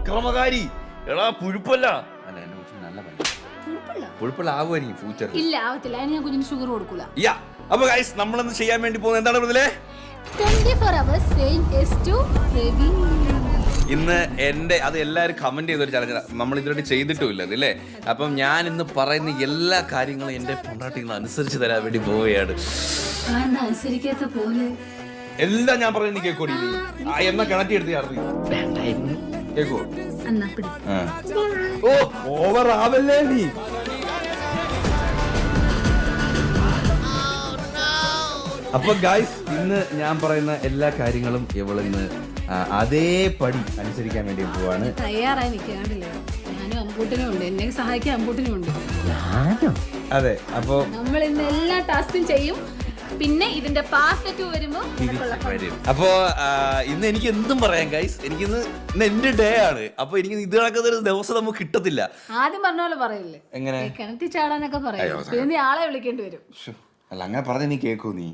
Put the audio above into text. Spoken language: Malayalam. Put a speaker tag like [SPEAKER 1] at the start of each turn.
[SPEAKER 1] അക്രമകാരി എടാ പുഴുപ്പല്ല.
[SPEAKER 2] അല്ല എന്റെ കൊച്ചിന് നല്ല പുഴുപ്പുള്ളാവുമായിരിക്കും ഫ്യൂച്ചറിൽ.
[SPEAKER 3] ഇല്ല ആവത്തില്ല, അതിന് ഞാൻ കുഞ്ഞിന് ഷുഗർ കൊടുക്കൂല.
[SPEAKER 1] അപ്പൊ ഗൈസ് നമ്മളിന്ന് ചെയ്യാൻ വേണ്ടി പോകുന്നത് എന്താണ് പറഞ്ഞില്ലേ?
[SPEAKER 3] 24 hours saying yes to Ravi.
[SPEAKER 1] ഇന്ന് എൻ്റെ അത് എല്ലാവരും കമന്റ് ചെയ്തൊരു ചലഞ്ച് നമ്മൾ ഇതുവരെ ചെയ്തിട്ടുമില്ല അല്ലേ. അപ്പം ഞാൻ ഇന്ന് പറയുന്ന എല്ലാ കാര്യങ്ങളും എൻ്റെ പൊണ്ടാട്ടികൾ അനുസരിച്ച് തരാൻ വേണ്ടി പോവുകയാണ്.
[SPEAKER 3] അനുസരിക്കാത്ത പോലെ
[SPEAKER 1] എല്ലാം ഞാൻ പറയുന്നത് കേൾക്കോടി. എന്ന കിണറ്റി എടുത്ത് ചേർത്തി കേക്കോ. ഓ ഓവർ ആവല്ലേ നീ. അപ്പൊ ഗായ്സ് ഇന്ന് ഞാൻ പറയുന്ന എല്ലാ കാര്യങ്ങളും ഇവളിന്ന് അതേപടി അനുസരിക്കാൻ വേണ്ടി പോവാണ്.
[SPEAKER 3] തയ്യാറായി നിൽക്കാണ്ടില്ലേ? ഞാനും അമ്പൂട്ടിനും ഉണ്ട്, എന്നെ സഹായിക്കാൻ അമ്പൂട്ടിനും ഉണ്ട്.
[SPEAKER 1] അതെ, അപ്പൊ
[SPEAKER 3] നമ്മൾ ഇന്ന് എല്ലാ ടാസ്കും ചെയ്യും. പിന്നെ ഇതിന്റെ പാർട്ട് 2 വരുമ്പോ
[SPEAKER 1] അപ്പോ ഇന്ന് എനിക്ക് എന്തും പറയാം ഗൈസ്. എനിക്കിന്ന് എന്റെ ഡേ ആണ്. അപ്പൊ എനിക്ക് ഇത് കണക്കുന്ന ഒരു ദിവസം നമുക്ക് കിട്ടത്തില്ല.
[SPEAKER 3] ആദ്യം പറഞ്ഞ പോലെ പറയില്ലേ,
[SPEAKER 1] എങ്ങനെ
[SPEAKER 3] കിണറ്റി ചാടാനൊക്കെ പറയും. പിന്നെ നീ ആളെ വിളിക്കേണ്ടി വരും.
[SPEAKER 1] അല്ല അങ്ങനെ പറഞ്ഞ നീ കേക്കൂ. നീ